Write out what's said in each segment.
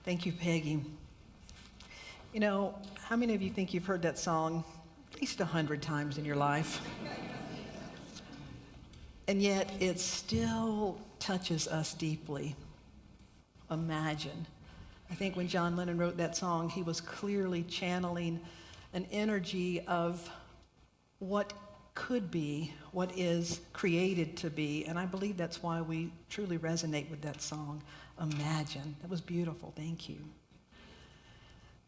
Thank you, Peggy. You know, how many of you think you've heard that song at least 100 times in your life? And yet it still touches us deeply. Imagine. I think when John Lennon wrote that song, he was clearly channeling an energy of what could be, what is created to be. And I believe that's why we truly resonate with that song, Imagine. That was beautiful. Thank you.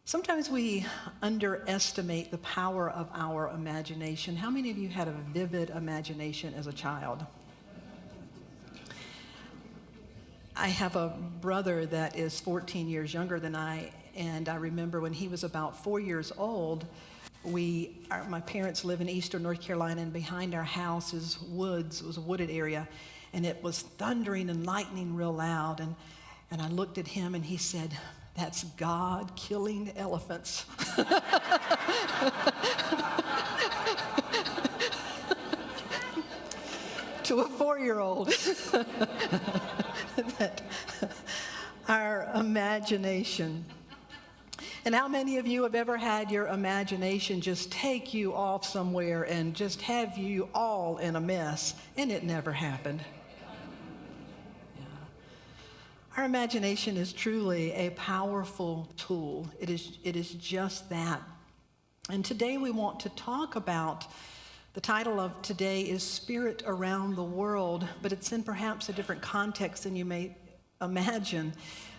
Sometimes we underestimate the power of our imagination. How many of you had a vivid imagination as a child? I have a brother that is 14 years younger than I, and I remember when he was about 4 years old, my parents live in eastern North Carolina, and behind our house is woods. It was a wooded area, and it was thundering and lightning real loud. And I looked at him, and he said, "That's God killing elephants." To a 4-year-old. That our imagination. And how many of you have ever had your imagination just take you off somewhere and just have you all in a mess, and it never happened? Yeah. Our imagination is truly a powerful tool. It is just that. And today we want to talk about, the title of today is Spirit Around the World, but it's in perhaps a different context than you may imagine,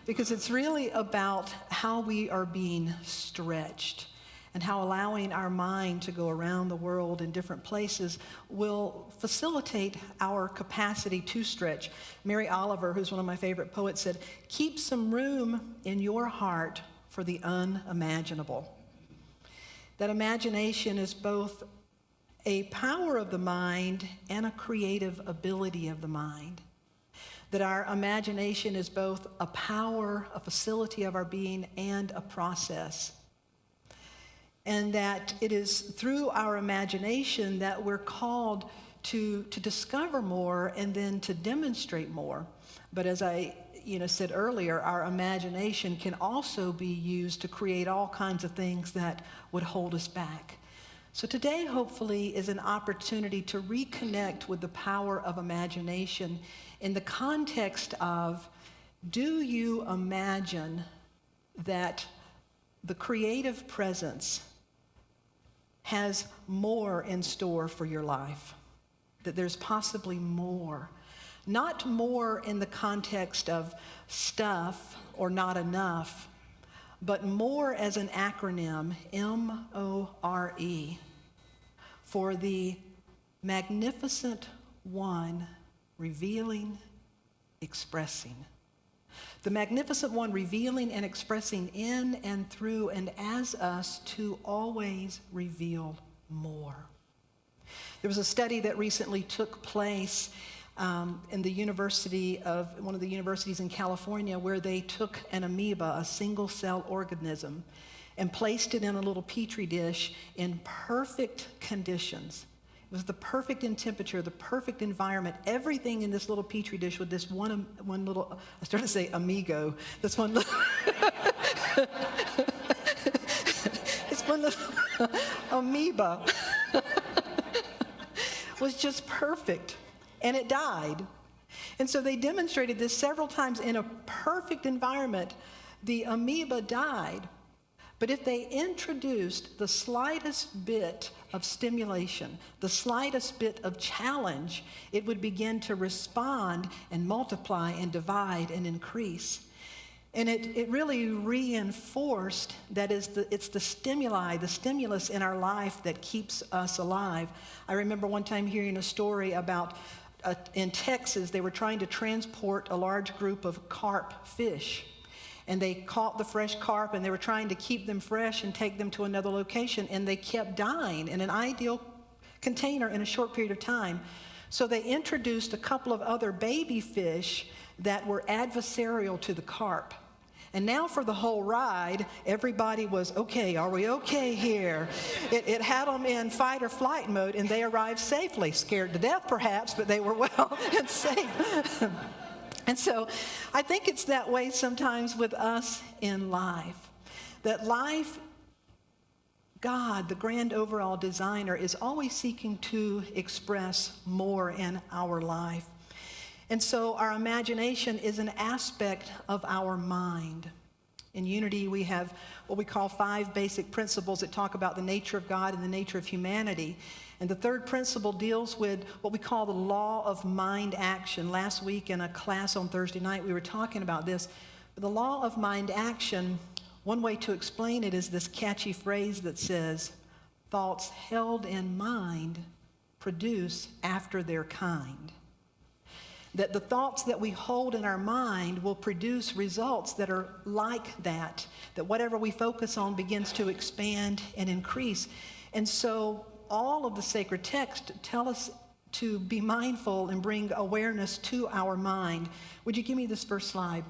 because it's really about how we are being stretched and how allowing our mind to go around the world in different places will facilitate our capacity to stretch. Mary Oliver, who's one of my favorite poets, said, "Keep some room in your heart for the unimaginable." That imagination is both a power of the mind and a creative ability of the mind. That our imagination is both a power, a facility of our being, and a process. And that it is through our imagination that we're called to discover more and then to demonstrate more. But as I said earlier, our imagination can also be used to create all kinds of things that would hold us back. So today, hopefully, is an opportunity to reconnect with the power of imagination in the context of, do you imagine that the creative presence has more in store for your life? That there's possibly more. Not more in the context of stuff or not enough, but more as an acronym, MORE, for the Magnificent One revealing, expressing. The Magnificent One revealing and expressing in and through and as us to always reveal more. There was a study that recently took place in one of the universities in California, where they took an amoeba, a single-cell organism, and placed it in a little petri dish in perfect conditions. It was the perfect in temperature, the perfect environment, everything in this little petri dish with this one little, I started to say amigo, this one little, this one little amoeba was just perfect. And it died. And so they demonstrated this several times in a perfect environment. The amoeba died. But if they introduced the slightest bit of stimulation, the slightest bit of challenge, it would begin to respond and multiply and divide and increase. And it really reinforced that it's the stimuli, the stimulus in our life that keeps us alive. I remember one time hearing a story about in Texas, they were trying to transport a large group of carp fish. And they caught the fresh carp, and they were trying to keep them fresh and take them to another location, and they kept dying in an ideal container in a short period of time. So they introduced a couple of other baby fish that were adversarial to the carp. And now for the whole ride, everybody was, okay, are we okay here? It had them in fight or flight mode, and they arrived safely, scared to death perhaps, but they were well and safe. And so I think it's that way sometimes with us in life. That life, God, the grand overall designer, is always seeking to express more in our life. And so our imagination is an aspect of our mind. In Unity, we have what we call 5 basic principles that talk about the nature of God and the nature of humanity. And the third principle deals with what we call the law of mind action. Last week in a class on Thursday night, we were talking about this. But the law of mind action, one way to explain it is this catchy phrase that says, thoughts held in mind produce after their kind. That the thoughts that we hold in our mind will produce results that are like that whatever we focus on begins to expand and increase. And so all of the sacred texts tell us to be mindful and bring awareness to our mind. Would you give me this first slide?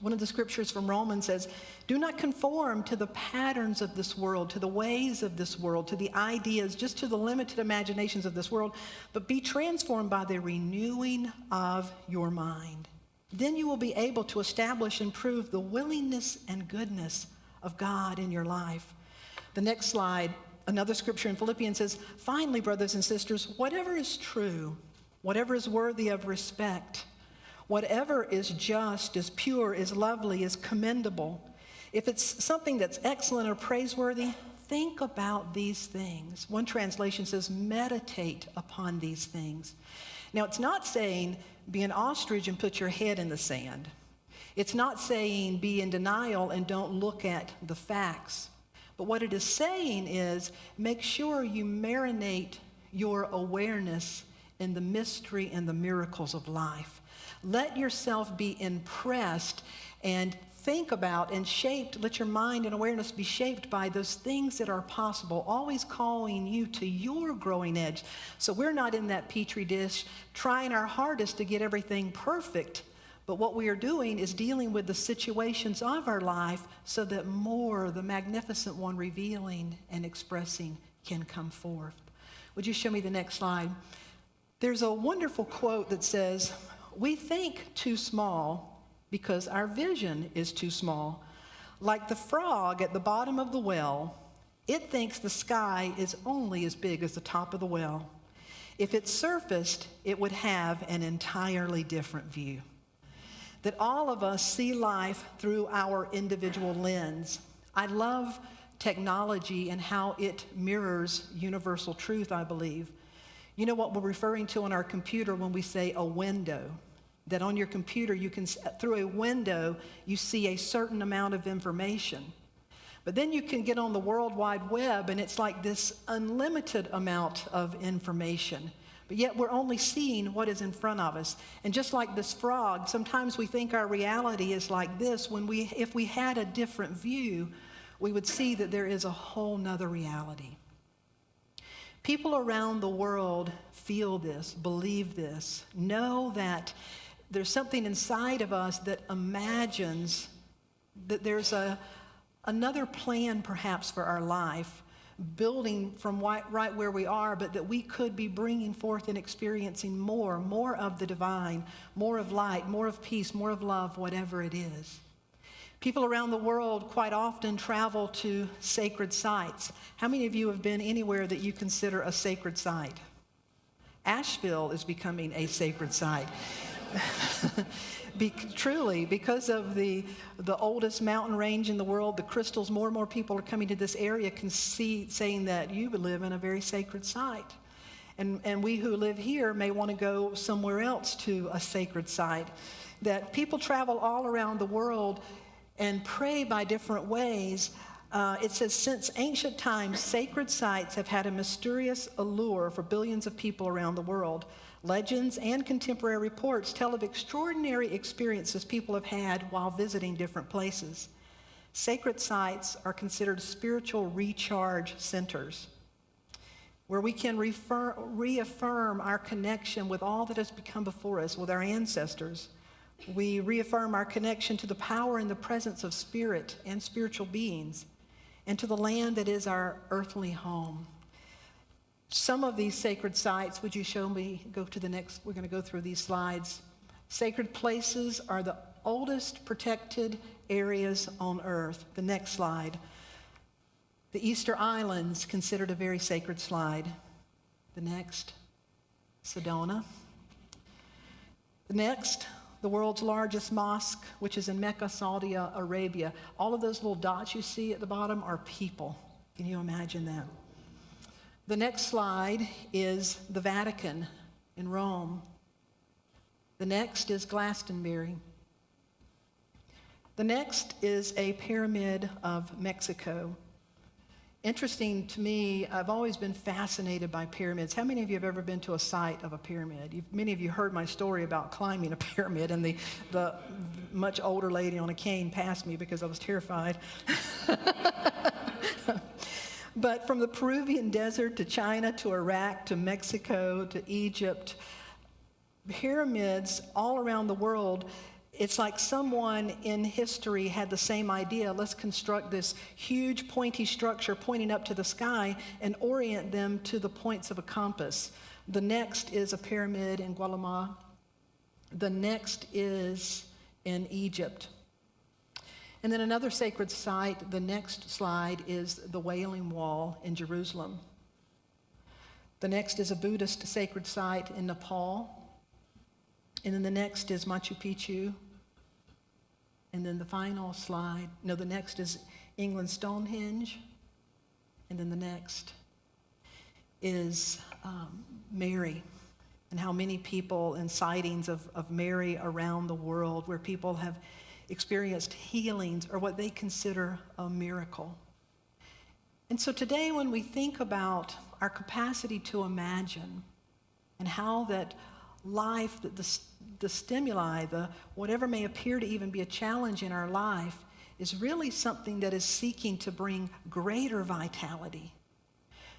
One of the scriptures from Romans says, do not conform to the patterns of this world, to the ways of this world, to the ideas, just to the limited imaginations of this world, but be transformed by the renewing of your mind. Then you will be able to establish and prove the willingness and goodness of God in your life. The next slide, another scripture in Philippians says, finally, brothers and sisters, whatever is true, whatever is worthy of respect, whatever is just, is pure, is lovely, is commendable, if it's something that's excellent or praiseworthy, think about these things. One translation says, meditate upon these things. Now, it's not saying be an ostrich and put your head in the sand. It's not saying be in denial and don't look at the facts. But what it is saying is make sure you marinate your awareness in the mystery and the miracles of life. Let yourself be impressed and think about and shaped, let your mind and awareness be shaped by those things that are possible, always calling you to your growing edge. So we're not in that petri dish trying our hardest to get everything perfect, but what we are doing is dealing with the situations of our life so that more, the magnificent one revealing and expressing, can come forth. Would you show me the next slide? There's a wonderful quote that says, we think too small because our vision is too small. Like the frog at the bottom of the well, it thinks the sky is only as big as the top of the well. If it surfaced, it would have an entirely different view. That all of us see life through our individual lens. I love technology and how it mirrors universal truth, I believe. You know what we're referring to on our computer when we say a window? That on your computer, you can, through a window, you see a certain amount of information. But then you can get on the World Wide Web, and it's like this unlimited amount of information. But yet we're only seeing what is in front of us. And just like this frog, sometimes we think our reality is like this. If we had a different view, we would see that there is a whole nother reality. People around the world feel this, believe this, know that there's something inside of us that imagines that there's another plan perhaps for our life, building from right where we are, but that we could be bringing forth and experiencing more of the divine, more of light, more of peace, more of love, whatever it is. People around the world quite often travel to sacred sites. How many of you have been anywhere that you consider a sacred site? Asheville is becoming a sacred site. Truly, because of the oldest mountain range in the world, the crystals, more and more people are coming to this area saying that you live in a very sacred site. And we who live here may want to go somewhere else to a sacred site. That people travel all around the world and pray by different ways. It says, since ancient times, sacred sites have had a mysterious allure for billions of people around the world. Legends and contemporary reports tell of extraordinary experiences people have had while visiting different places. Sacred sites are considered spiritual recharge centers where we can reaffirm our connection with all that has become before us, with our ancestors. We reaffirm our connection to the power and the presence of spirit and spiritual beings, and to the land that is our earthly home. Some of these sacred sites, would you show me, go to the next, we're going to go through these slides. Sacred places are the oldest protected areas on earth. The next slide. The Easter Islands, considered a very sacred slide. The next. Sedona. The next, the world's largest mosque, which is in Mecca, Saudi Arabia. All of those little dots you see at the bottom are people. Can you imagine that? The next slide is the Vatican in Rome. The next is Glastonbury. The next is a pyramid of Mexico. Interesting to me, I've always been fascinated by pyramids. How many of you have ever been to a site of a pyramid? Many of you heard my story about climbing a pyramid, and the much older lady on a cane passed me because I was terrified. But from the Peruvian desert to China to Iraq to Mexico to Egypt, pyramids all around the world, it's like someone in history had the same idea. Let's construct this huge pointy structure pointing up to the sky and orient them to the points of a compass. The next is a pyramid in Guatemala. The next is in Egypt. And then another sacred site, the next slide, is the Wailing Wall in Jerusalem. The next is a Buddhist sacred site in Nepal. And then the next is Machu Picchu. And then the final slide, no, the next is England's Stonehenge. And then the next is Mary, and how many people and sightings of Mary around the world where people have experienced healings or what they consider a miracle. And so today when we think about our capacity to imagine and how that life, the stimuli, whatever may appear to even be a challenge in our life, is really something that is seeking to bring greater vitality,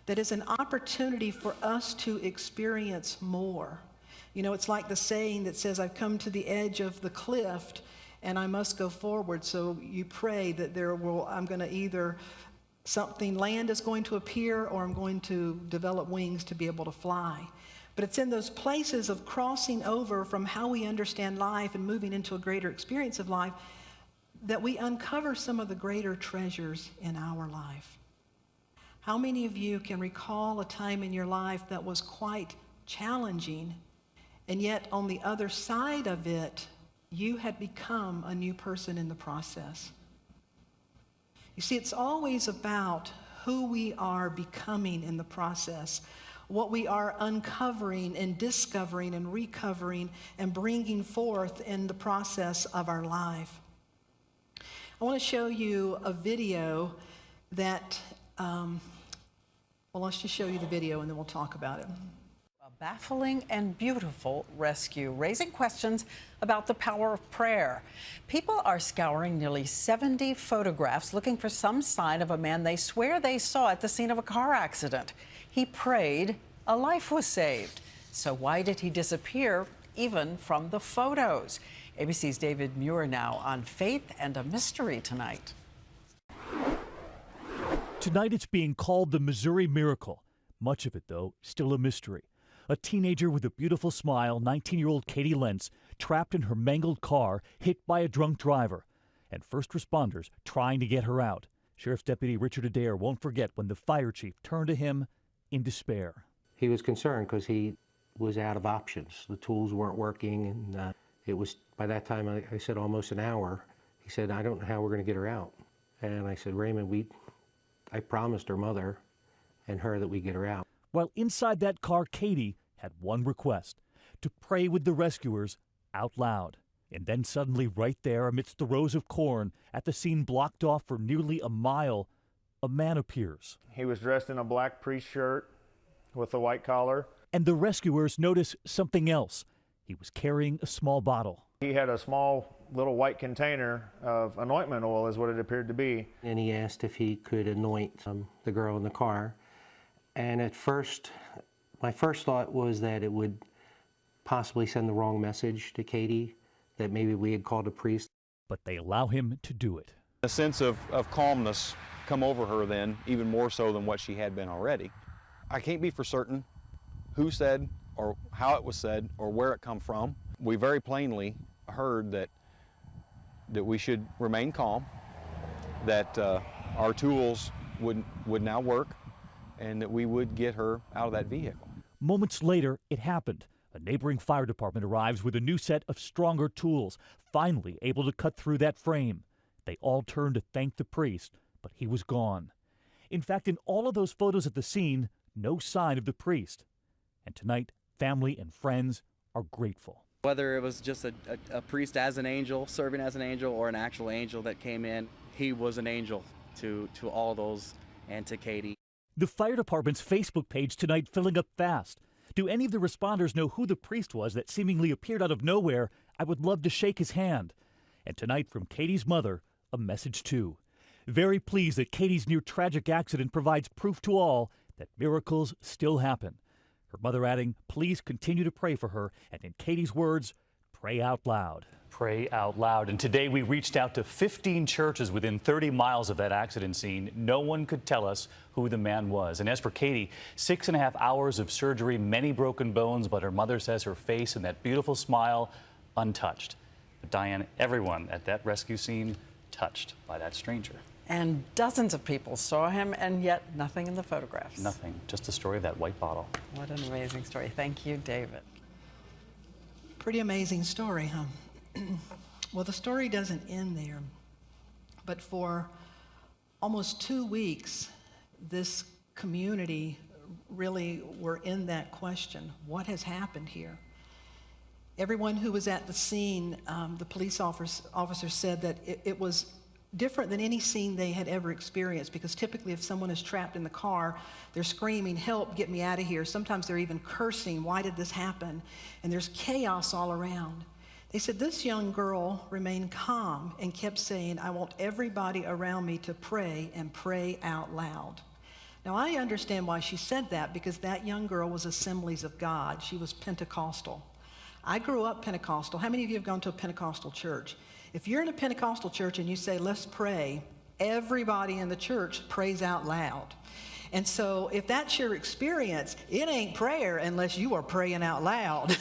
that is an opportunity for us to experience more. You know, it's like the saying that says, I've come to the edge of the cliff and I must go forward. So you pray that I'm going to either land is going to appear or I'm going to develop wings to be able to fly. But it's in those places of crossing over from how we understand life and moving into a greater experience of life that we uncover some of the greater treasures in our life. How many of you can recall a time in your life that was quite challenging, and yet on the other side of it, you had become a new person in the process? You see, it's always about who we are becoming in the process, what we are uncovering and discovering and recovering and bringing forth in the process of our life. I want to show you a video that, let's just show you the video and then we'll talk about it. A baffling and beautiful rescue, raising questions about the power of prayer. People are scouring nearly 70 photographs looking for some sign of a man they swear they saw at the scene of a car accident. He prayed, a life was saved. So why did he disappear, even from the photos? ABC's David Muir now on Faith and a Mystery tonight. Tonight it's being called the Missouri Miracle. Much of it, though, still a mystery. A teenager with a beautiful smile, 19-year-old Katie Lentz, trapped in her mangled car, hit by a drunk driver, and first responders trying to get her out. Sheriff's Deputy Richard Adair won't forget when the fire chief turned to him in despair. He was concerned because he was out of options. The tools weren't working, and it was, by that time, I said almost an hour. He said, I don't know how we're going to get her out. And I said, Raymond, I promised her mother and her that we'd get her out. While inside that car, Katie had one request: to pray with the rescuers out loud. And then suddenly, right there, amidst the rows of corn, at the scene blocked off for nearly a mile, a man appears. He was dressed in a black priest shirt with a white collar. And the rescuers notice something else. He was carrying a small bottle. He had a small little white container of anointment oil, is what it appeared to be. And he asked if he could anoint the girl in the car. And at first, my first thought was that it would possibly send the wrong message to Katie, that maybe we had called a priest. But they allow him to do it. A sense of calmness come over her then, even more so than what she had been already. I can't be for certain who said or how it was said or where it come from, We very plainly heard that we should remain calm, that our tools would now work, and that we would get her out of that vehicle. Moments later, it happened. A neighboring fire department arrives with a new set of stronger tools, finally able to cut through that frame. They all turned to thank the priest, but he was gone. In fact, in all of those photos at the scene, no sign of the priest. And tonight, family and friends are grateful. Whether it was just a priest as an angel, serving as an angel, or an actual angel that came in, he was an angel to all those and to Katie. The fire department's Facebook page tonight filling up fast. Do any of the responders know who the priest was that seemingly appeared out of nowhere? I would love to shake his hand. And tonight, from Katie's mother, a message too. Very pleased that Katie's near-tragic accident provides proof to all that miracles still happen. Her mother adding, please continue to pray for her, and in Katie's words, pray out loud. Pray out loud. And today we reached out to 15 churches within 30 miles of that accident scene. No one could tell us who the man was. And as for Katie, 6.5 hours of surgery, many broken bones, but her mother says her face and that beautiful smile untouched. But Diane, everyone at that rescue scene touched by that stranger. And dozens of people saw him, and yet nothing in the photographs. Nothing, just the story of that white bottle. What an amazing story. Thank you, David. Pretty amazing story, huh? Well, the story doesn't end there, but for almost 2 weeks, this community really were in that question. What has happened here? Everyone who was at the scene, the police officer said that it was different than any scene they had ever experienced, because typically if someone is trapped in the car, they're screaming, help, get me out of here. Sometimes they're even cursing, why did this happen? And there's chaos all around. They said this young girl remained calm and kept saying, I want everybody around me to pray and pray out loud. Now I understand why she said that, because that young girl was Assemblies of God. She was Pentecostal. I grew up Pentecostal. How many of you have gone to a Pentecostal church? If you're in a Pentecostal church and you say, let's pray, everybody in the church prays out loud. And so if that's your experience, it ain't prayer unless you are praying out loud.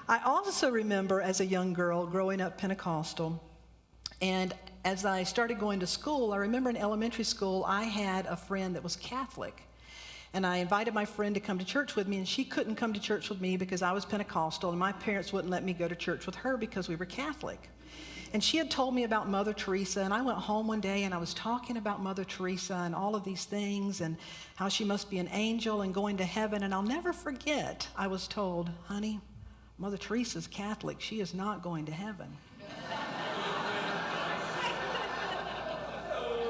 I also remember as a young girl growing up Pentecostal, and as I started going to school, I remember in elementary school, I had a friend that was Catholic. And I invited my friend to come to church with me, and she couldn't come to church with me because I was Pentecostal, and my parents wouldn't let me go to church with her because we were Catholic. And she had told me about Mother Teresa, and I went home one day and I was talking about Mother Teresa and all of these things and how she must be an angel and going to heaven. And I'll never forget, I was told, honey, Mother Teresa's Catholic. She is not going to heaven.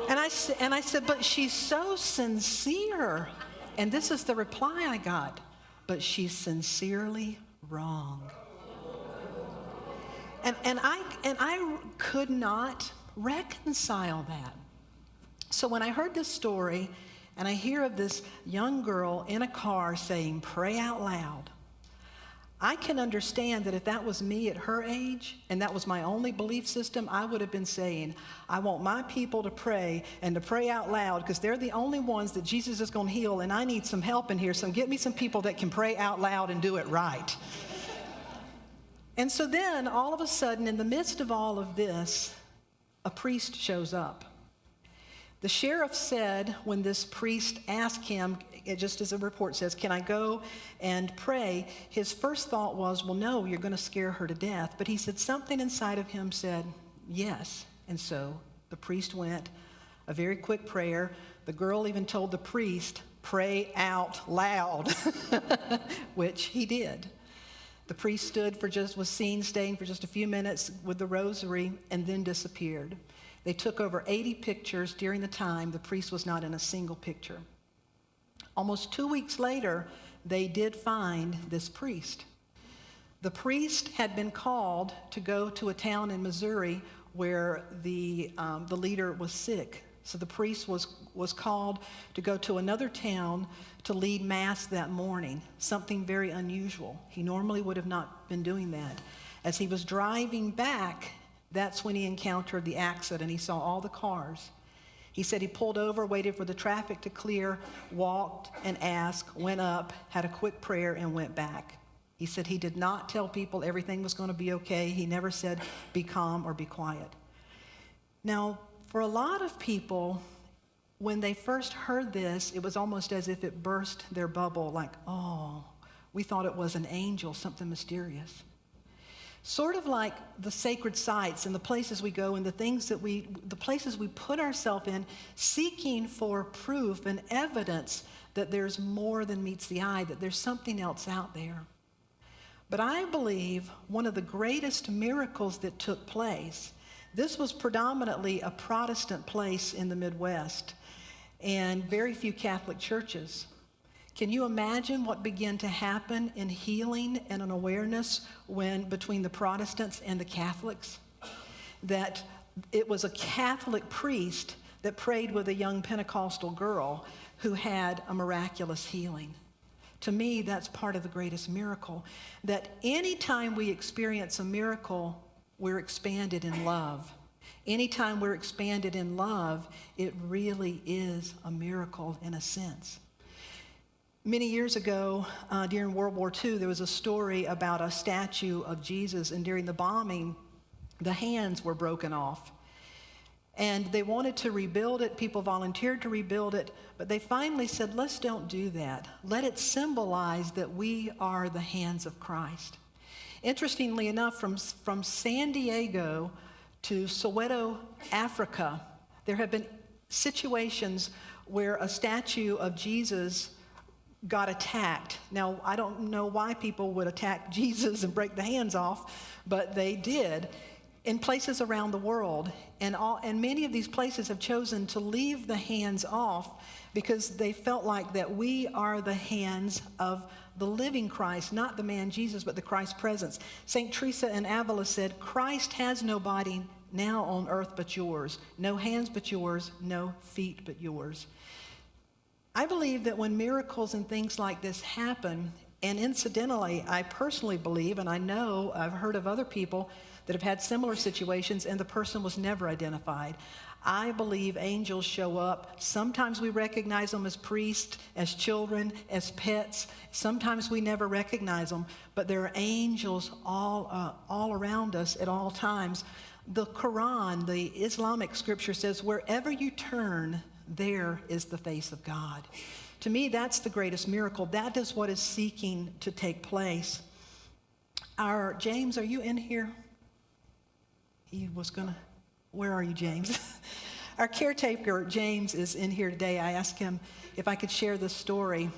And I said, but she's so sincere. And this is the reply I got, but she's sincerely wrong. And I could not reconcile that. So when I heard this story and I hear of this young girl in a car saying, pray out loud, I can understand that if that was me at her age and that was my only belief system, I would have been saying, I want my people to pray and to pray out loud because they're the only ones that Jesus is going to heal, and I need some help in here, so get me some people that can pray out loud and do it right. And so then, all of a sudden, in the midst of all of this, a priest shows up. The sheriff said when this priest asked him, just as the report says, can I go and pray? His first thought was, well, no, you're going to scare her to death. But he said something inside of him said, yes. And so the priest went, a very quick prayer. The girl even told the priest, pray out loud, which he did. The priest stood was seen staying for just a few minutes with the rosary and then disappeared. They took over 80 pictures during the time. The priest was not in a single picture. Almost 2 weeks later, they did find this priest. The priest had been called to go to a town in Missouri where the leader was sick. So the priest was called to go to another town to lead mass that morning, something very unusual. He normally would have not been doing that. As he was driving back, that's when he encountered the accident. He saw all the cars. He said he pulled over, waited for the traffic to clear, walked and asked, went up, had a quick prayer, and went back. He said he did not tell people everything was going to be okay. He never said, be calm or be quiet. Now, for a lot of people, when they first heard this, it was almost as if it burst their bubble, like, oh, we thought it was an angel, something mysterious. Sort of like the sacred sites and the places we go and the places we put ourselves in, seeking for proof and evidence that there's more than meets the eye, that there's something else out there. But I believe one of the greatest miracles that took place, this was predominantly a Protestant place in the Midwest and very few Catholic churches. Can you imagine what began to happen in healing and an awareness between the Protestants and the Catholics? That it was a Catholic priest that prayed with a young Pentecostal girl who had a miraculous healing. To me, that's part of the greatest miracle. That anytime we experience a miracle, we're expanded in love. Anytime we're expanded in love, it really is a miracle in a sense. Many years ago, during World War II, there was a story about a statue of Jesus, and during the bombing, the hands were broken off. And they wanted to rebuild it. People volunteered to rebuild it, but they finally said, let's don't do that. Let it symbolize that we are the hands of Christ. Interestingly enough, from San Diego to Soweto, Africa, there have been situations where a statue of Jesus got attacked. Now, I don't know why people would attack Jesus and break the hands off, but they did in places around the world. And many of these places have chosen to leave the hands off because they felt like that we are the hands of the living Christ, not the man Jesus, but the Christ presence. St. Teresa in Avila said, Christ has no body now on earth but yours, no hands but yours, no feet but yours. I believe that when miracles and things like this happen, and incidentally, I personally believe, and I know I've heard of other people that have had similar situations and the person was never identified. I believe angels show up. Sometimes we recognize them as priests, as children, as pets. Sometimes we never recognize them, but there are angels all around us at all times. The Quran, the Islamic scripture says, wherever you turn, there is the face of God. To me, that's the greatest miracle. That is what is seeking to take place. James, are you in here? Where are you, James? Our caretaker, James, is in here today. I asked him if I could share this story.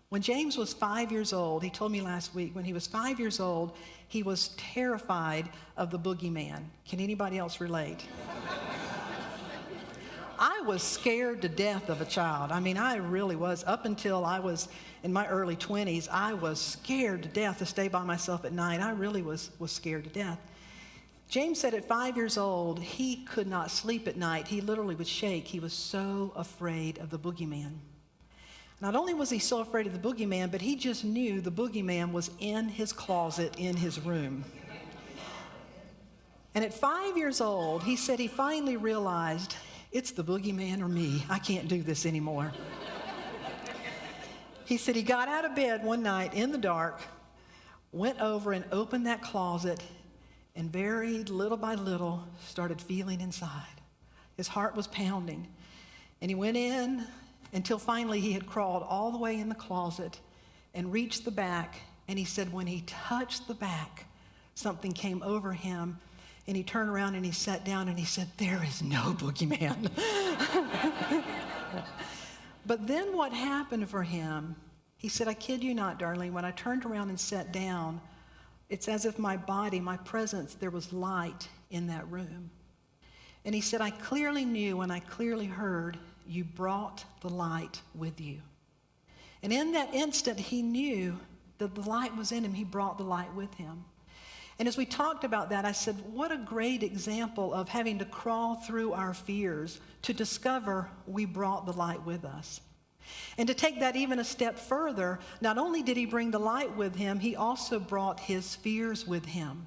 When James was 5 years old, he told me last week, when he was 5 years old, he was terrified of the boogeyman. Can anybody else relate? I was scared to death of a child. I mean, I really was. Up until I was in my early 20s, I was scared to death to stay by myself at night. I really was scared to death. James said at 5 years old, he could not sleep at night. He literally would shake. He was so afraid of the boogeyman. Not only was he so afraid of the boogeyman, but he just knew the boogeyman was in his closet in his room. And at 5 years old, he said he finally realized, it's the boogeyman or me. I can't do this anymore. He said he got out of bed one night in the dark, went over and opened that closet, and very little by little started feeling inside. His heart was pounding. And he went in until finally he had crawled all the way in the closet and reached the back. And he said when he touched the back, something came over him. And he turned around and he sat down and he said, there is no boogeyman. But then what happened for him, he said, I kid you not, Darlene, when I turned around and sat down, it's as if my body, my presence, there was light in that room. And he said, I clearly knew and I clearly heard you brought the light with you. And in that instant, he knew that the light was in him. He brought the light with him. And as we talked about that, I said, what a great example of having to crawl through our fears to discover we brought the light with us. And to take that even a step further, not only did he bring the light with him, he also brought his fears with him.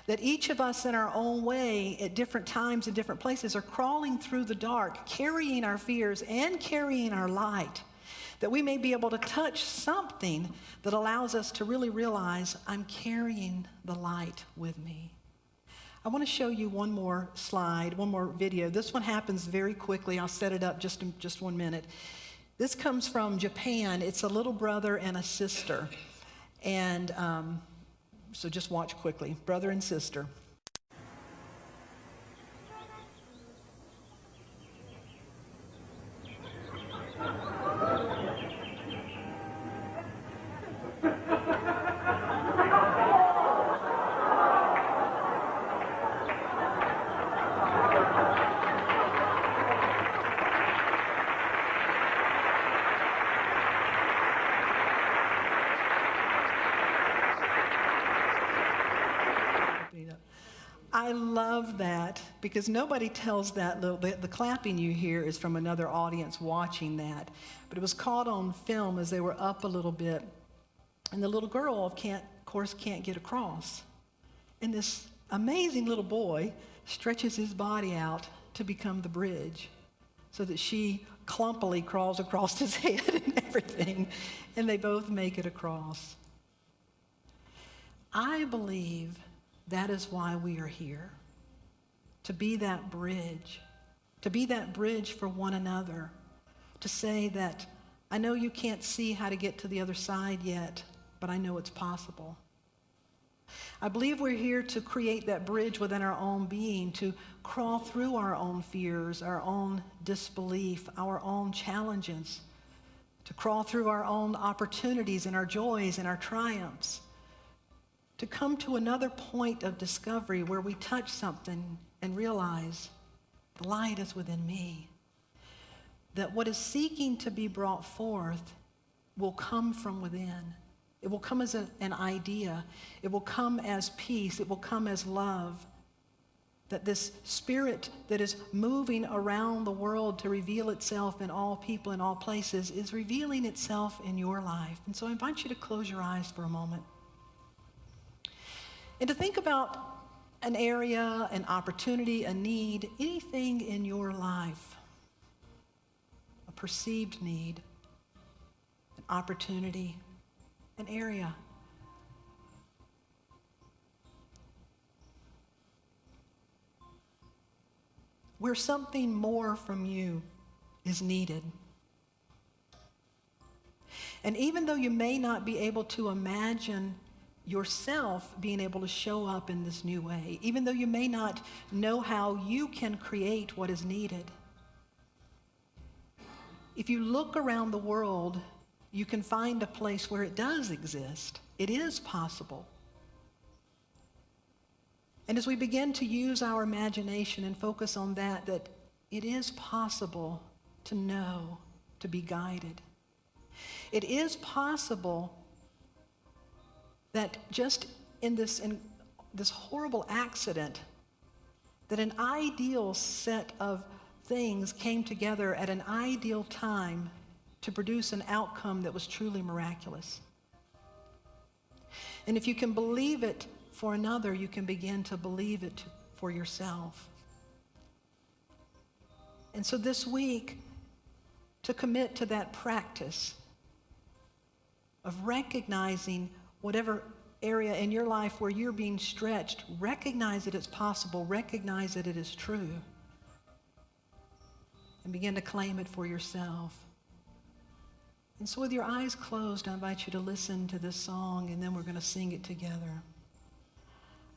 That each of us in our own way, at different times and different places, are crawling through the dark, carrying our fears and carrying our light. that we may be able to touch something that allows us to really realize I'm carrying the light with me. I want to show you one more slide, one more video. This one happens very quickly. I'll set it up in just 1 minute. This comes from Japan. It's a little brother and a sister. And so just watch quickly. Brother and sister. I love that because nobody tells that the clapping you hear is from another audience watching that. But it was caught on film as they were up a little bit. And the little girl, of course, can't get across. And this amazing little boy stretches his body out to become the bridge so that she clumpily crawls across his head and everything. And they both make it across. I believe that is why we are here, to be that bridge for one another, to say that I know you can't see how to get to the other side yet, but I know it's possible. I believe we're here to create that bridge within our own being, to crawl through our own fears, our own disbelief, our own challenges, to crawl through our own opportunities and our joys and our triumphs, to come to another point of discovery where we touch something and realize the light is within me. That what is seeking to be brought forth will come from within. It will come as an idea. It will come as peace. It will come as love. That this spirit that is moving around the world to reveal itself in all people, in all places, is revealing itself in your life. And so I invite you to close your eyes for a moment. And to think about an area, an opportunity, a need, anything in your life, a perceived need, an opportunity, an area. Where something more from you is needed. And even though you may not be able to imagine yourself being able to show up in this new way, even though you may not know how you can create what is needed, if you look around the world, you can find a place where it does exist. It is possible. And as we begin to use our imagination and focus on that it is possible to know, to be guided. It is possible that just in this horrible accident, that an ideal set of things came together at an ideal time to produce an outcome that was truly miraculous. And if you can believe it for another, you can begin to believe it for yourself. And so this week, to commit to that practice of recognizing whatever area in your life where you're being stretched, recognize that it's possible, recognize that it is true, and begin to claim it for yourself. And so with your eyes closed, I invite you to listen to this song, and then we're going to sing it together.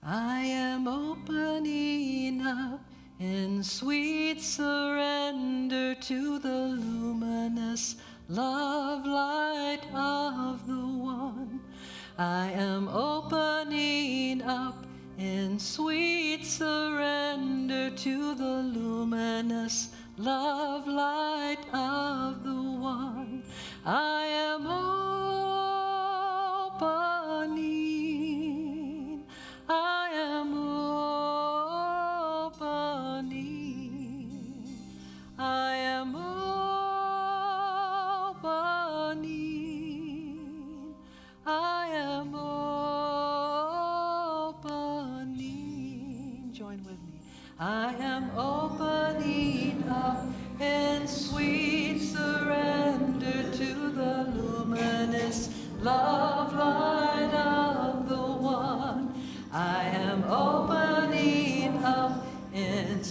I am opening up in sweet surrender to the luminous love light of the one. I am opening up in sweet surrender to the luminous love light of the one. I am opening. I am opening. I am opening. I am opening. Join with me. I am opening up in sweet surrender to the luminous love light of the one. I am opening up in